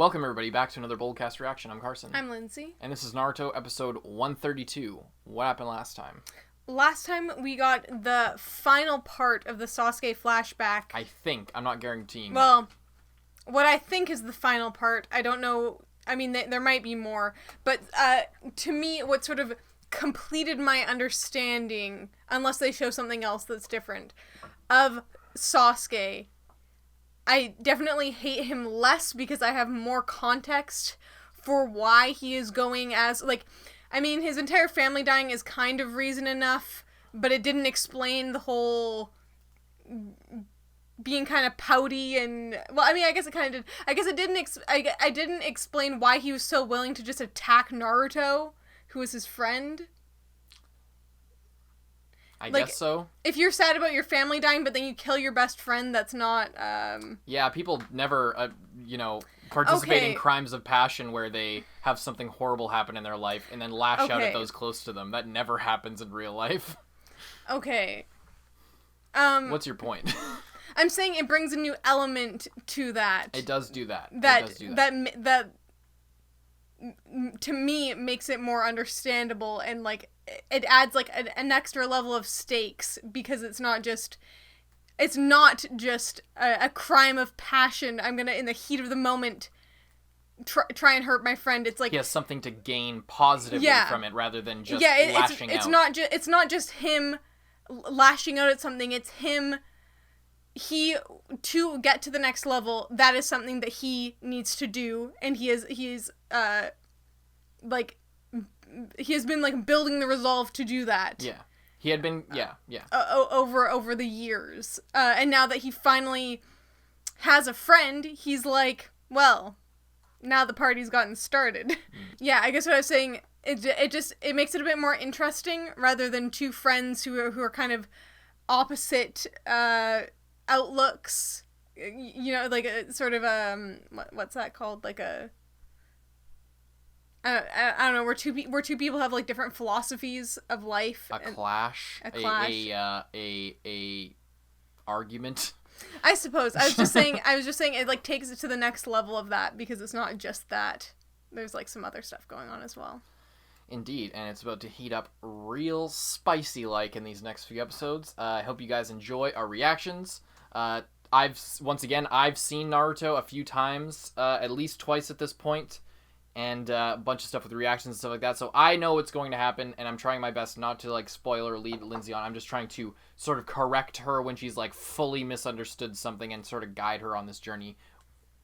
Welcome everybody back to another Boldcast reaction. I'm Carson. I'm Lindsay. And this is Naruto episode 132. What happened last time? Last time we got the final part of the Sasuke flashback. I think. I'm not guaranteeing. Well, what I think is the final part. I don't know. I mean, there might be more. But to me, what sort of completed my understanding, unless they show something else that's different, of Sasuke, I definitely hate him less because I have more context for why he is going as, like, I mean, his entire family dying is kind of reason enough, but it didn't explain the whole being kind of pouty and, well, I mean, I guess it kind of did. I guess it didn't, I didn't explain why he was so willing to just attack Naruto, who was his friend. I guess so. If you're sad about your family dying, but then you kill your best friend, that's not, Yeah, people never, participate in crimes of passion where they have something horrible happen in their life and then lash out at those close to them. That never happens in real life. Okay. What's your point? I'm saying it brings a new element to that. It does do that. That to me makes it more understandable, and like it adds like an extra level of stakes because it's not just a crime of passion. I'm gonna, in the heat of the moment, try and hurt my friend. It's like he has something to gain positively from it rather than just lashing out. It's not just him lashing out at something. It's him. To get to the next level, that is something that he needs to do, and he has been like building the resolve to do that. Yeah. He had been, over the years. And now that he finally has a friend, he's like, well, now the party's gotten started. Yeah, I guess what I was saying, it makes it a bit more interesting rather than two friends who are kind of opposite outlooks. You know, like a sort of what's that called? Like a I don't know, where two people have like different philosophies of life. A clash. A argument. I suppose. I was just saying it like takes it to the next level of that because it's not just that. There's like some other stuff going on as well. Indeed, and it's about to heat up real spicy like in these next few episodes. I hope you guys enjoy our reactions. I've seen Naruto a few times, at least twice at this point, and a bunch of stuff with reactions and stuff like that, so I know what's going to happen, and I'm trying my best not to like spoil or lead Lindsay on. I'm just trying to sort of correct her when she's like fully misunderstood something and sort of guide her on this journey,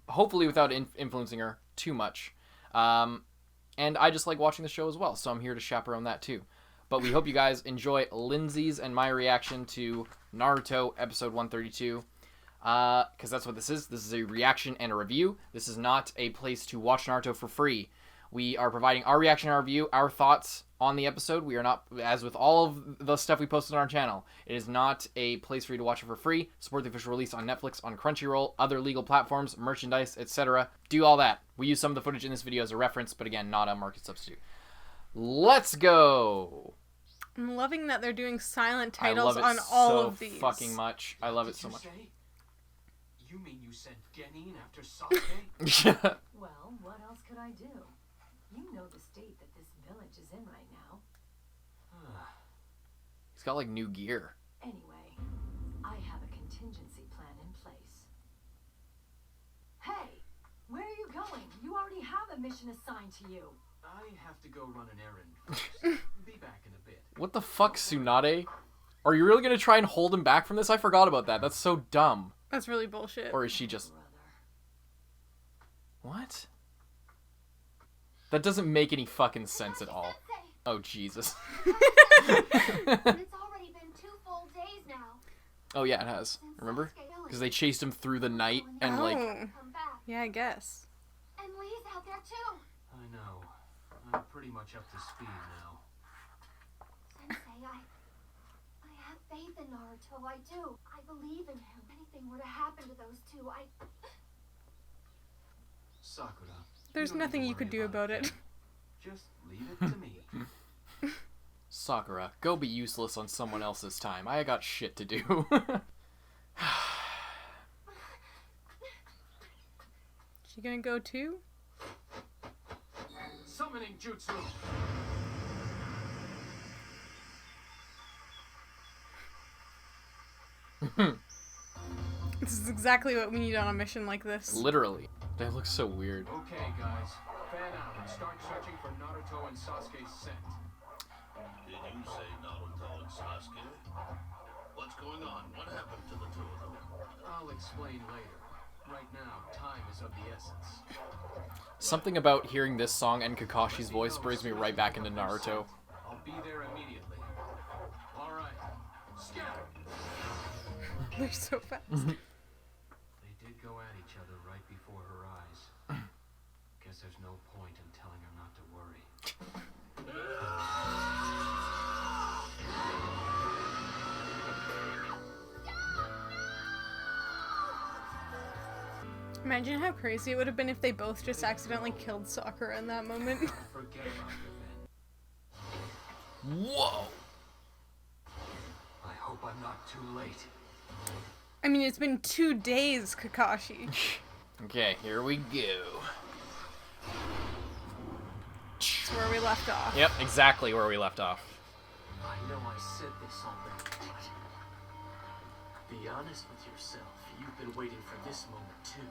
hopefully without influencing her too much. And I just like watching the show as well, so I'm here to chaperone that too. But we hope you guys enjoy Lindsay's and my reaction to Naruto episode 132. Because that's what this is. This is a reaction and a review. This is not a place to watch Naruto for free. We are providing our reaction and our review, our thoughts on the episode. We are not, as with all of the stuff we posted on our channel, it is not a place for you to watch it for free. Support the official release on Netflix, on Crunchyroll, other legal platforms, merchandise, etc. Do all that. We use some of the footage in this video as a reference, but again, not a market substitute. Let's go! I'm loving that they're doing silent titles on all of these. Fucking much. I love it so much. You mean you sent Genin after Sasuke? Yeah. Well, what else could I do? You know the state that this village is in right now. He's got like new gear. Anyway, I have a contingency plan in place. Hey, where are you going? You already have a mission assigned to you. I have to go run an errand first. Be back in a bit. What the fuck, Tsunade? Are you really gonna try and hold him back from this? I forgot about that. That's so dumb. That's really bullshit. Or is she just... What? That doesn't make any fucking sense at all. Oh, Jesus. It's already been 2 full days now. Oh, yeah, it has. Remember? Because they chased him through the night and, like... Yeah, I guess. And Lee's out there, too. I know. I'm pretty much up to speed now. Sensei, I have faith in Naruto. I do. I believe in him. If anything were to happen to those two, Sakura. There's nothing you could do about it. Just leave it to me. Sakura, go be useless on someone else's time. I got shit to do. She gonna go too? Summoning jutsu. This is exactly what we need on a mission like this. Literally. That looks so weird. Okay, guys, fan out and start searching for Naruto and Sasuke's scent. Did you say Naruto and Sasuke? What's going on? What happened to the two of them? I'll explain later. Right now, time is of the essence. Something about hearing this song and Kakashi's voice brings me right back into Naruto. I'll be there immediately. All right, scatter. They're so fast. They did go at each other right before her eyes. Guess there's no point in telling her not to worry. Imagine how crazy it would have been if they both just accidentally killed Sakura in that moment. Forget about it then. Whoa! I hope I'm not too late. I mean, it's been 2 days, Kakashi. Okay, here we go. That's where we left off. Yep, exactly where we left off. I know I said this already, but be honest with yourself. You've been waiting for this moment too.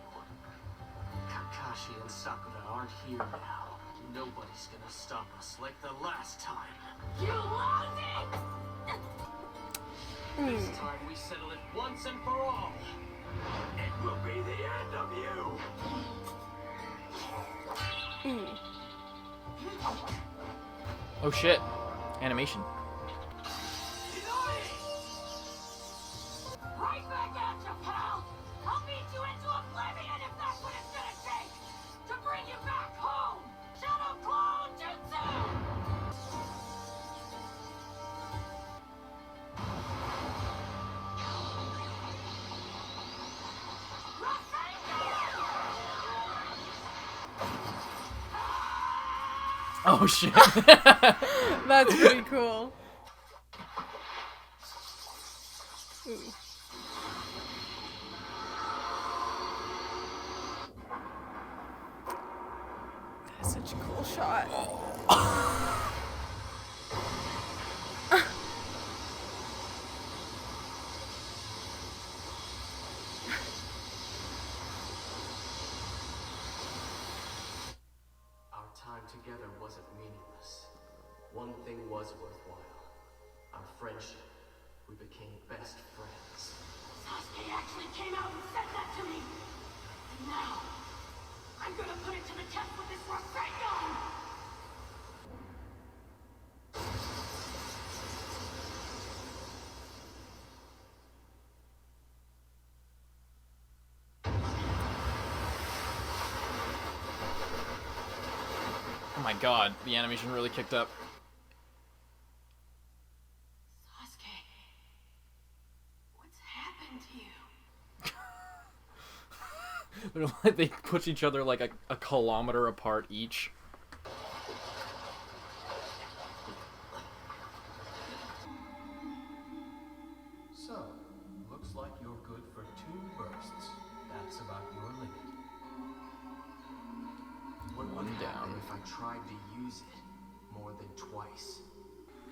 Kakashi and Sakura aren't here now. Nobody's gonna stop us like the last time. You lost it! This time we settle it once and for all. It will be the end of you. Ooh. Oh shit. Animation. Right back at you, pal! I'll beat you into oblivion if that's what it's gonna take to bring you back home! Shadow Clone Jutsu! Oh shit. That's pretty cool. Ooh. That's such a cool shot. Our time together wasn't meaningless. One thing was worthwhile. Our friendship. We became best friends. Sasuke actually came out and said that to me! And now, I'm gonna put it to the test with this Rasengan! Oh my god, the animation really kicked up. Sasuke, what's happened to you? They're like, they push each other like a kilometer apart each. So, looks like you're good for 2 bursts. That's about your limit. What would happen if I tried to use it more than twice?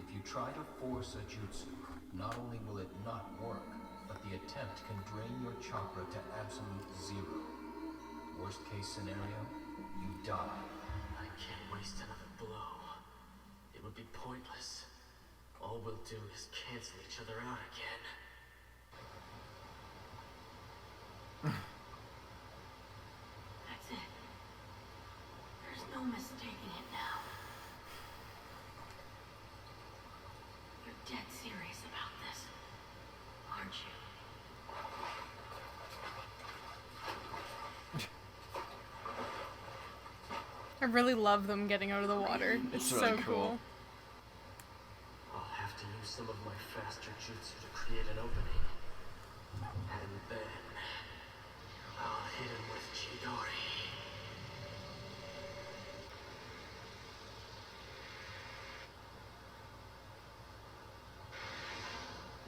If you try to force a jutsu, not only will it not work, but the attempt can drain your chakra to absolute 0. Worst case scenario, you die. I can't waste another blow. It would be pointless. All we'll do is cancel each other out again. That's it. There's no mistaking it now. You're dead serious about this, aren't you? I really love them getting out of the water. It's so really cool. cool. I'll have to use some of my faster jutsu to create an opening. And then I'll hit him with Chidori.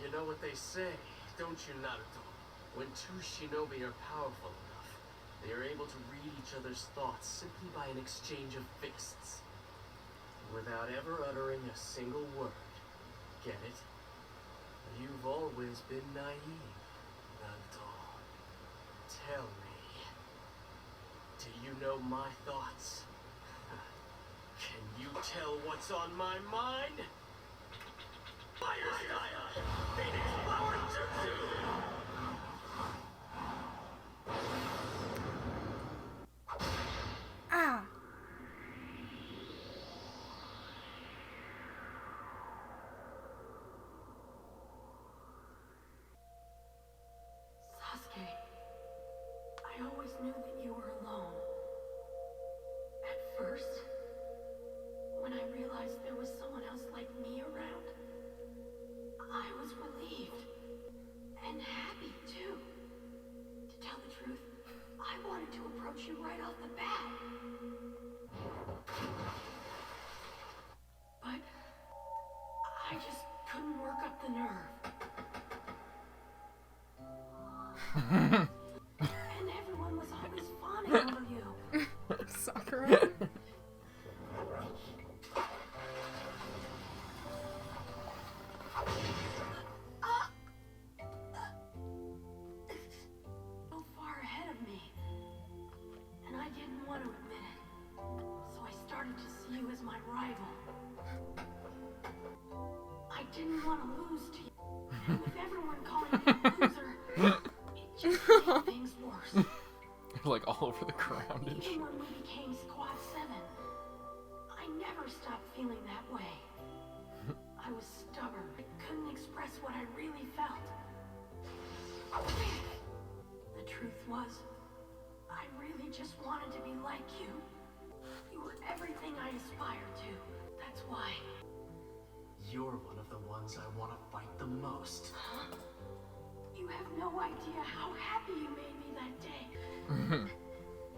You know what they say, don't you, Naruto? When 2 shinobi are powerful enough, They are able to read each other's thoughts simply by an exchange of fists, without ever uttering a single word. Get it? You've always been naive, Naruto. Tell me, do you know my thoughts? Can you tell what's on my mind? Fire style! Phoenix Flower Jutsu! Ah. Sasuke, I always knew that you were alone. At first, when I realized there was someone else like me around, I was relieved and happy too. To tell the truth, I wanted to approach you right off the bat. But I just couldn't work up the nerve. And everyone was always fawning over you. Sakura. So far ahead of me. And I didn't want to admit it. So I started to see you as my rival. I didn't want to lose to you. And with everyone calling me a loser, it just made things worse. Like all over the ground and shit. Even when we became Squad 7, I never stopped feeling that way. I was stubborn. I couldn't express what I really felt. The truth was, I really just wanted to be like you. You were everything I aspired to. That's why. You're one of the ones I want to fight the most. Huh? You have no idea how happy you made me that day.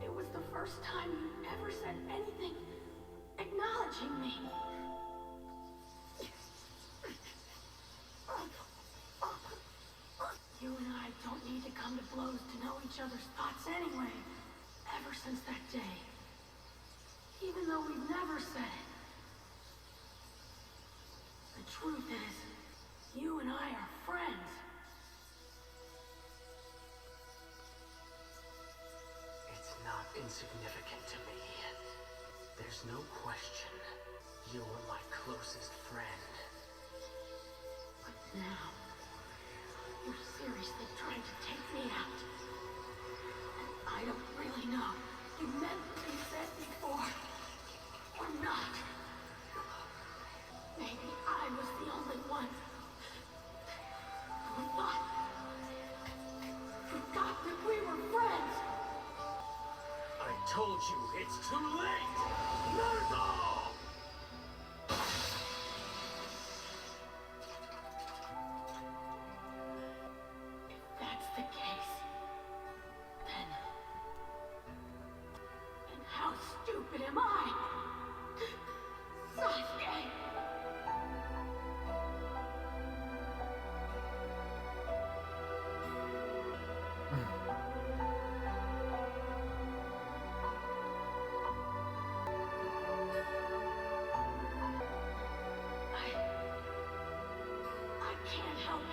It was the first time you ever said anything acknowledging me. You and I don't need to come to blows to know each other's thoughts anyway. Ever since that day. Even though we've never said it. The truth is, you and I are friends. It's not insignificant to me. There's no question. You're my closest friend. But now, you're seriously trying to take me out. And I don't really know if you meant what you said before, or not. Maybe I was the only one who forgot that we were friends. I told you it's too late! Naruto! If that's the case, then how stupid am I? Sasuke! I can't help it.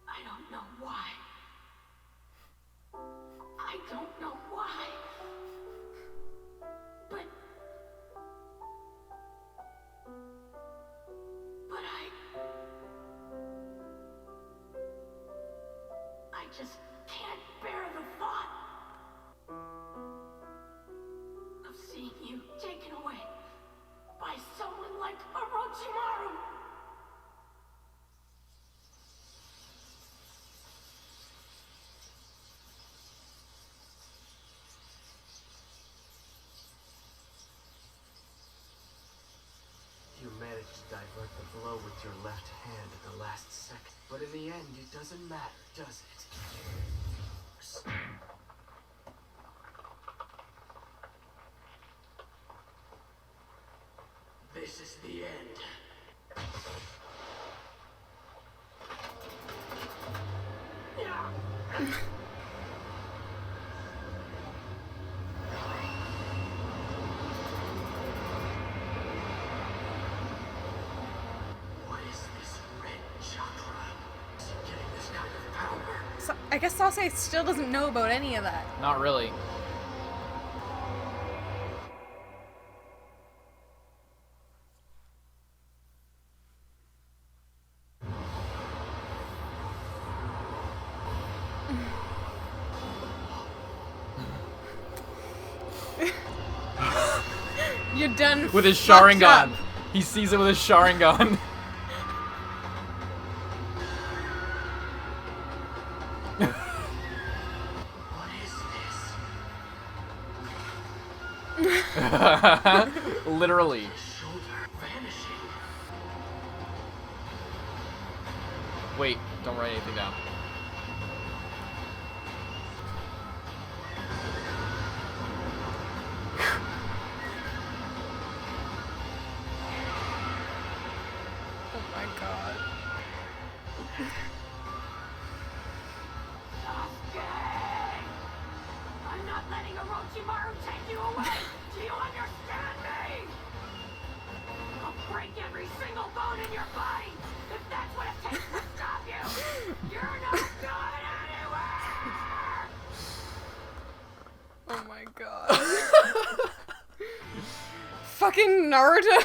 I don't know why. I don't know why. But I just can't bear the thought of seeing you taken away by someone like Orochimaru. managed to divert the blow with your left hand at the last second. But in the end, it doesn't matter, does it? This is the end. What is this red chakra? Is it getting this kind of power? So, I guess Sasuke still doesn't know about any of that. Not really. You're done. With his fucked Sharingan. up. He sees it with his Sharingan. What is this? Literally. Shoulder vanishing. Wait, don't write anything down. Oh my god. I'm not letting Orochimaru take you away! Do you understand me? I'll break every single bone in your body if that's what it takes to stop you! You're not going anywhere! Oh my god. Fucking Naruto.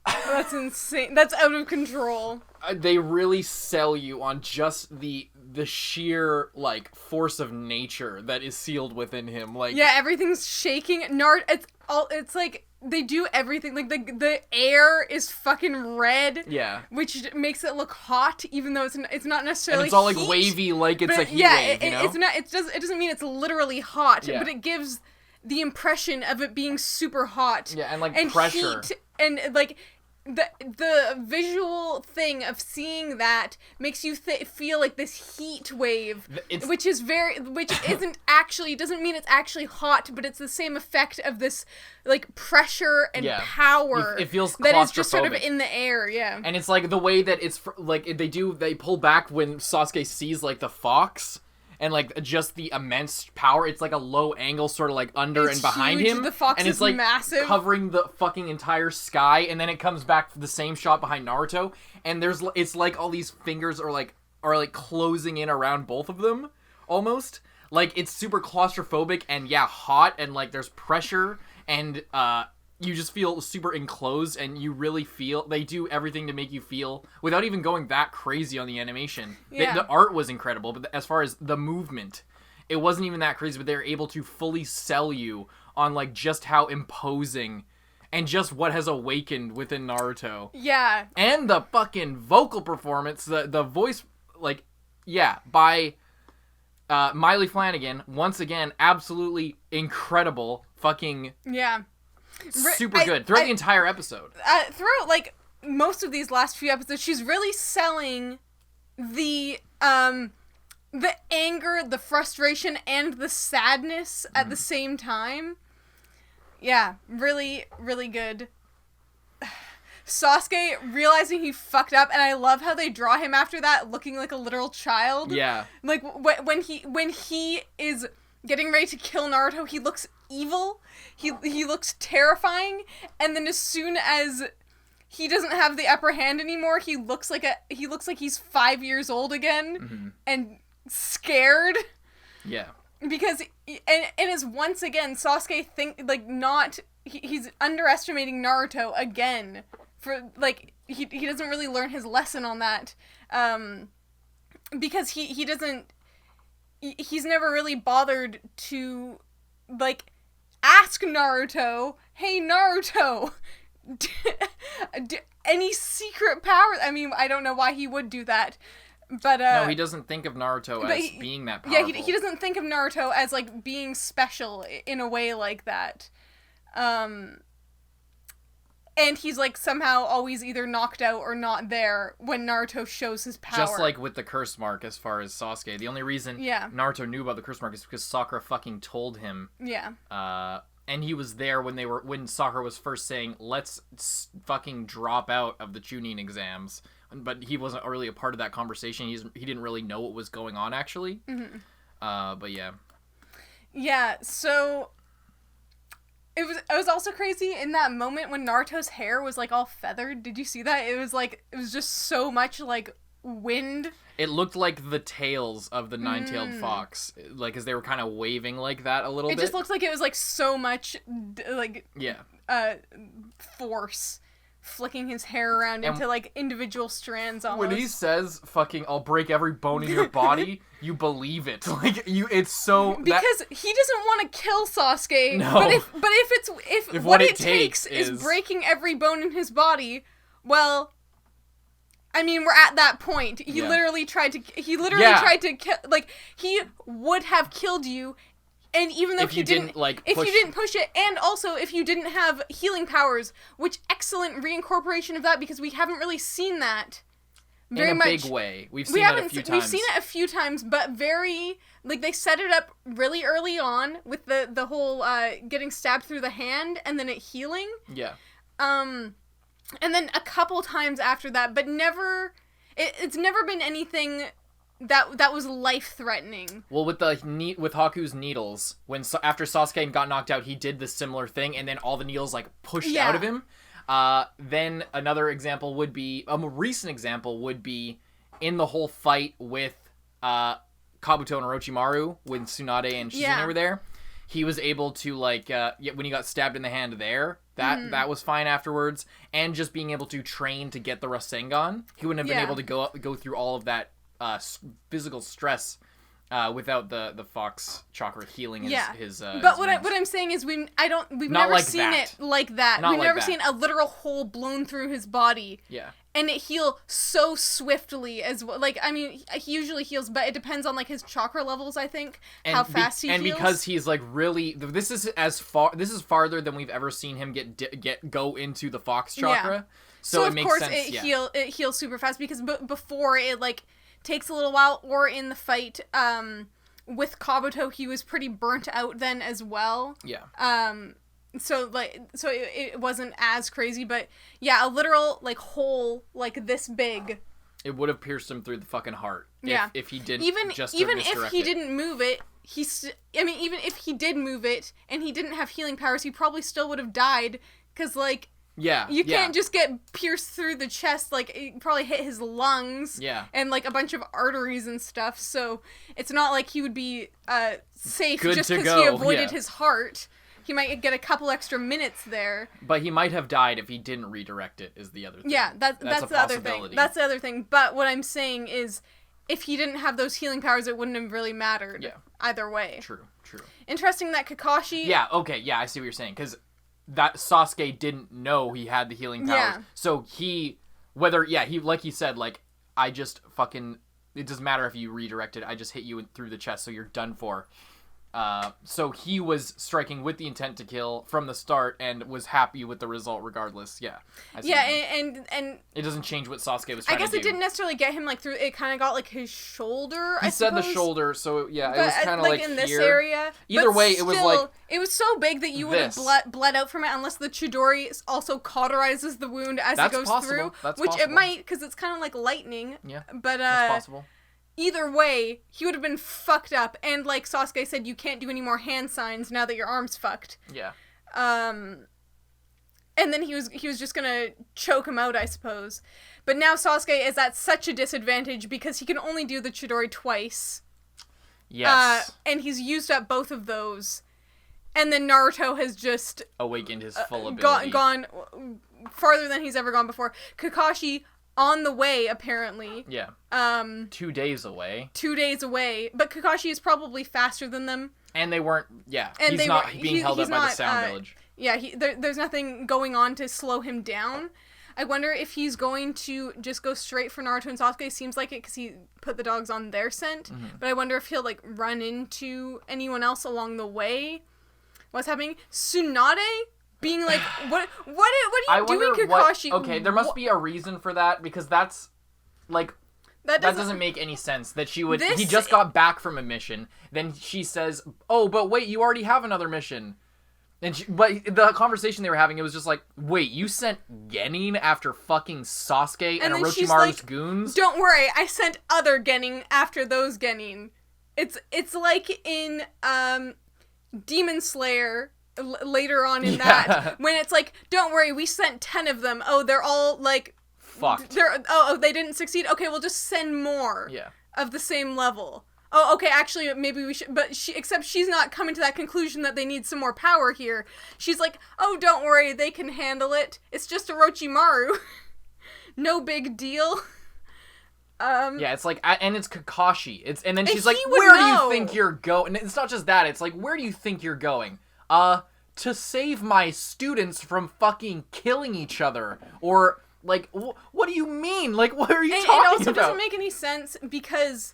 That's insane. That's out of control. They really sell you on just the sheer like force of nature that is sealed within him. Like Yeah, everything's shaking. It's like they do everything. Like the air is fucking red. Yeah. Which makes it look hot, even though it's not And necessarily. it's all like heat, wavy, like it's but a heat yeah, wave, you know? it's not. It doesn't mean it's literally hot, Yeah. but it gives the impression of it being super hot. Yeah, and, like, pressure. heat, and like the visual thing of seeing that makes you feel like this heat wave, which isn't actually, doesn't mean it's actually hot, but it's the same effect of this like pressure and power. It feels that is just sort of claustrophobic. in the air. Yeah. And it's like the way that it's like they pull back when Sasuke sees like the fox and like just the immense power. It's like a low angle, sort of like under It's and behind huge. him. The fox and it's is like massive. covering the fucking entire sky, and then it comes back for the same shot behind Naruto, and it's like all these fingers are like closing in around both of them, almost. Like it's super claustrophobic and hot, and like there's pressure, and you just feel super enclosed, and you really feel they do everything to make you feel without even going that crazy on the animation. Yeah. The art was incredible, but as far as the movement, it wasn't even that crazy, but they were able to fully sell you on like just how imposing and just what has awakened within Naruto. Yeah. And the fucking vocal performance, the voice, like, by Miley Flanagan, once again, absolutely incredible, fucking super good throughout the entire episode. Throughout like most of these last few episodes, she's really selling the anger, the frustration, and the sadness at the same time. Yeah, really, really good. Sasuke realizing he fucked up, and I love how they draw him after that looking like a literal child. Yeah. Like when he is getting ready to kill Naruto, he looks evil. He looks terrifying, and then as soon as he doesn't have the upper hand anymore, he looks like he's 5 years old again and scared. Yeah. Because and is once again Sasuke he's underestimating Naruto again for like he doesn't really learn his lesson on that because he's never really bothered to like ask Naruto, hey Naruto, any secret power. I mean, I don't know why he would do that. But no, he doesn't think of Naruto as being that powerful. Yeah, he doesn't think of Naruto as like being special in a way like that. And he's, like, somehow always either knocked out or not there when Naruto shows his power. Just like with the curse mark as far as Sasuke. The only reason Naruto knew about the curse mark is because Sakura fucking told him. Yeah. And he was there when Sakura was first saying, let's fucking drop out of the Chunin exams. But he wasn't really a part of that conversation. He didn't really know what was going on, actually. Mm-hmm. But yeah. Yeah, so... It was also crazy in that moment when Naruto's hair was, like, all feathered. Did you see that? It was just so much, like, wind. It looked like the tails of the nine-tailed fox. Like, as they were kind of waving like that a little bit. It just looked like it was, like, so much, like... Yeah. Force. Flicking his hair around into, like, individual strands almost. When he says, fucking, I'll break every bone in your body, you believe it. Like, it's so... Because he doesn't want to kill Sasuke. No. But if what it takes is breaking every bone in his body, well... I mean, we're at that point. He literally tried to kill... Like, he would have killed you... And even though if you didn't push it, and also if you didn't have healing powers, which excellent reincorporation of that, because we haven't really seen that very much. In a big way. We've seen it a few times. We've seen it a few times, but very, like, they set it up really early on with the whole getting stabbed through the hand and then it healing. Yeah. And then a couple times after that, but never, it's never been anything... That was life-threatening. Well, with Haku's needles, after Sasuke got knocked out, he did the similar thing, and then all the needles, like, pushed out of him. Then another example would be, a more recent example would be in the whole fight with Kabuto and Orochimaru, when Tsunade and Shizune were there. He was able to, like, when he got stabbed in the hand there, that was fine afterwards. And just being able to train to get the Rasengan. He wouldn't have been able to go through all of that physical stress without the fox chakra healing his but what I'm saying is we've never seen it like that. We've never seen a literal hole blown through his body. Yeah. And it heal so swiftly as well. Like, I mean, he usually heals, but it depends on, like, his chakra levels, I think, how fast he heals. And because he's, like, really... This is farther than we've ever seen him go into the fox chakra. Yeah. So it makes sense. So, of course, it heals super fast, because before it, like... takes a little while, or in the fight with Kabuto, he was pretty burnt out then as well. Yeah. So it wasn't as crazy, but yeah, a literal, like, hole like this big. It would have pierced him through the fucking heart. Yeah. If he didn't even if he didn't move it, even if he did move it and he didn't have healing powers, he probably still would have died, because, like, you can't just get pierced through the chest, like, it probably hit his lungs, and, like, a bunch of arteries and stuff, so it's not like he would be safe just because he avoided his heart. He might get a couple extra minutes there. But he might have died if he didn't redirect it, is the other thing. Yeah, that's the other thing. That's the other thing. But what I'm saying is, if he didn't have those healing powers, it wouldn't have really mattered either way. True. Interesting that Kakashi... Yeah, okay, I see what you're saying, because that Sasuke didn't know he had the healing powers. Yeah. So he, like he said, like, I just fucking... It doesn't matter if you redirect it, I just hit you through the chest, so you're done for. So he was striking with the intent to kill from the start and was happy with the result regardless. Yeah. And it doesn't change what Sasuke was trying to do. I guess it didn't necessarily get him, like, through, it kind of got, like, his shoulder, He said the shoulder, so yeah, but, it was kind of like in here. this area. Either way, it was like... It was so big that you would have bled out from it unless the Chidori also cauterizes the wound as it goes through. That's which possible. It might, because it's kind of like lightning. Yeah, but, that's possible. Either way, he would have been fucked up, and like Sasuke said, you can't do any more hand signs now that your arm's fucked. Yeah. And then he was just gonna choke him out, I suppose. But now Sasuke is at such a disadvantage because he can only do the Chidori twice. Yes. And he's used up both of those. And then Naruto has just... awakened his full ability. Gone farther than he's ever gone before. Kakashi... on the way, apparently. Yeah. 2 days away. 2 days away. But Kakashi is probably faster than them. And they weren't, and he's not being held up by the Sound Village. Yeah, there's nothing going on to slow him down. I wonder if he's going to just go straight for Naruto and Sasuke. Seems like it because he put the dogs on their scent. Mm-hmm. But I wonder if he'll, like, run into anyone else along the way. What's happening? Tsunade being like, what are you doing, Kakashi? Okay, there must be a reason for that, because that's, like, that doesn't make any sense. That she would, he just got back from a mission, then she says, oh, but wait, you already have another mission. But the conversation they were having, it was just like, wait, you sent Genin after fucking Sasuke and Orochimaru's goons? Don't worry, I sent other Genin after those Genin. It's like in Demon Slayer later on in that, when it's like, don't worry, we sent 10 of them. Oh, they're all like fucked. They didn't succeed. Okay, we'll just send more. Yeah. Of the same level. Oh, okay, actually, maybe we should, but except she's not coming to that conclusion that they need some more power here. She's like, oh, don't worry, they can handle it. It's just Orochimaru. No big deal. Yeah, it's like, and it's Kakashi. And then she's like, where do you think you're going? And it's not just that, it's like, where do you think you're going? To save my students from fucking killing each other. Or, like, what do you mean? Like, what are you talking about? It also doesn't make any sense, because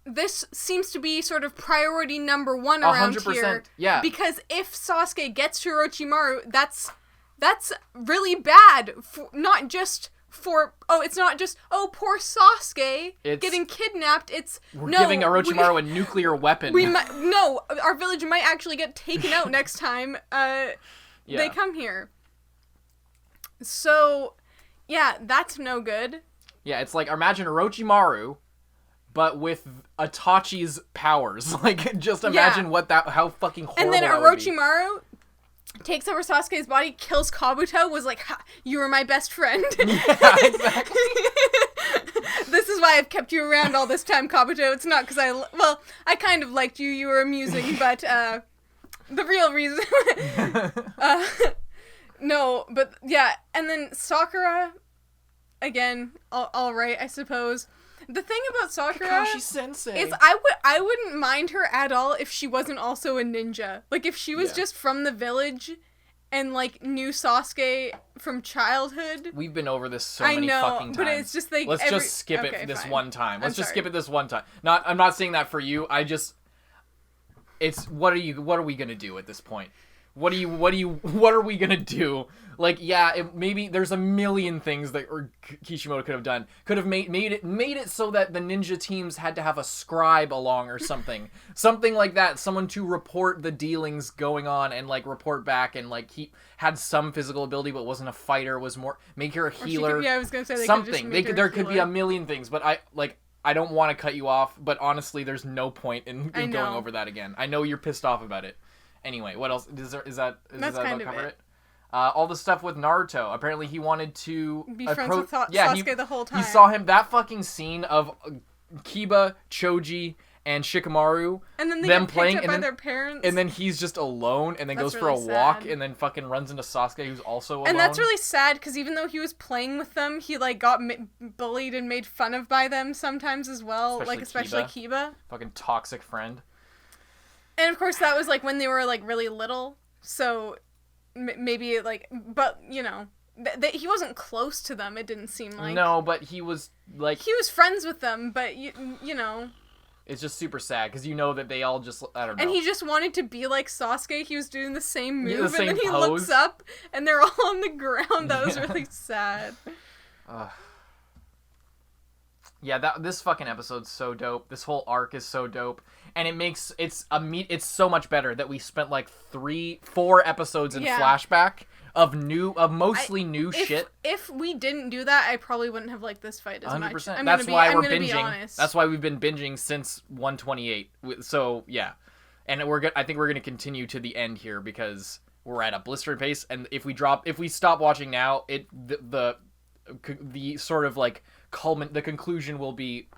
this seems to be sort of priority number 1 around 100%, here. Yeah. Because if Sasuke gets to Orochimaru, that's really bad. Not just for it's not just poor Sasuke getting kidnapped. We're giving Orochimaru a nuclear weapon. Our village might actually get taken out next time they come here. So, yeah, that's no good. Yeah, it's like, imagine Orochimaru, but with Itachi's powers. Like, just imagine how fucking horrible. And then that would be. Orochimaru takes over Sasuke's body, kills Kabuto, was like, ha, you were my best friend. Yeah, exactly. This is why I've kept you around all this time, Kabuto. It's not because I kind of liked you. You were amusing, but the real reason. No, but yeah. And then Sakura, again, all right, I suppose. The thing about Sakura Kakashi Sensei is I wouldn't mind her at all if she wasn't also a ninja. Like, if she was just from the village and, like, knew Sasuke from childhood. We've been over this so many fucking times. But it's just like Let's just skip it this one time. Let's just skip it this one time. I'm not saying that for you. What are we gonna do at this point? What are we gonna do? Like, yeah, maybe there's a million things that Kishimoto could have done. Could have made it so that the ninja teams had to have a scribe along or something. Something like that. Someone to report the dealings going on and, like, report back, and, like, he had some physical ability but wasn't a fighter, was more, make her a healer. I was gonna say something. There could be a million things, but I don't want to cut you off, but honestly, there's no point in going over that again. I know you're pissed off about it. Anyway, what else? Is that about cover it? All the stuff with Naruto. Apparently, he wanted to be friends with Sasuke the whole time. He saw him, that fucking scene of Kiba, Choji, and Shikamaru, and then they them get playing, picked up by their parents. And then he's just alone, and then goes for a walk, and then fucking runs into Sasuke, who's also alone. And that's really sad, because even though he was playing with them, he, like, got bullied and made fun of by them sometimes as well. Especially Kiba. Fucking toxic friend. And, of course, that was, like, when they were, like, really little, so maybe, like, but, you know, he wasn't close to them, it didn't seem like. No, but he was, like... He was friends with them, but, you know... It's just super sad, because you know that they all just, I don't know. And he just wanted to be like Sasuke, he was doing the same move, the same and then he pose. looks up, and they're all on the ground. That was really sad. Yeah, this fucking episode's so dope. This whole arc is so dope, and it's so much better that we spent like 4 episodes in flashback of mostly new shit. If we didn't do that, I probably wouldn't have liked this fight as 100%. much. That's why we're binging. That's why we've been binging since 128. So yeah, and I think we're gonna continue to the end here because we're at a blistering pace. And if we stop watching now, the sort of like the conclusion will be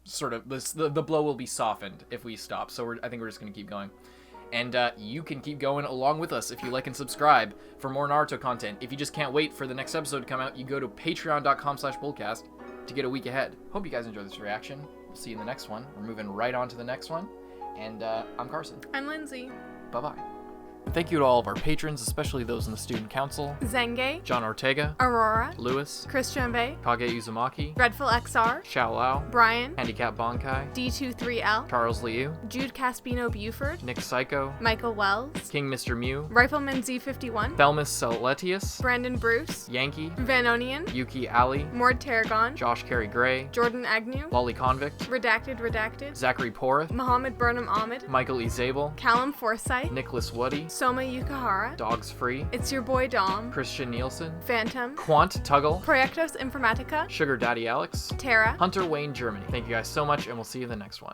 sort of the blow will be softened if we stop. So I think we're just gonna keep going. And you can keep going along with us if you like and subscribe for more Naruto content. If you just can't wait for the next episode to come out, you go to patreon.com/bullcast to get a week ahead. Hope you guys enjoyed this reaction. We'll see you in the next one. We're moving right on to the next one. And I'm Carson. I'm Lindsay. Bye-bye. Thank you to all of our patrons, especially those in the Student Council. Zenge, John Ortega, Aurora, Lewis, Christian Bay, Kage Uzumaki, Dreadful XR, Xiao Lao, Brian, Handicap Bonkai, D23L, Charles Liu, Jude Caspino Buford, Nick Psycho, Michael Wells, King Mr. Mew, Rifleman Z51, Thelmus Celetius, Brandon Bruce, Yankee, Vanonian, Yuki Ali, Mord Tarragon, Josh Carey Gray, Jordan Agnew, Lolly Convict, Redacted, Zachary Porth, Mohammed Burnham Ahmed, Michael E. Zabel, Callum Forsyth, Nicholas Woody, Soma Yukahara, Dogs Free, It's Your Boy Dom, Christian Nielsen, Phantom, Quant Tuggle, Proyectos Informatica, Sugar Daddy Alex, Tara, Hunter Wayne Germany. Thank you guys so much, and we'll see you in the next one.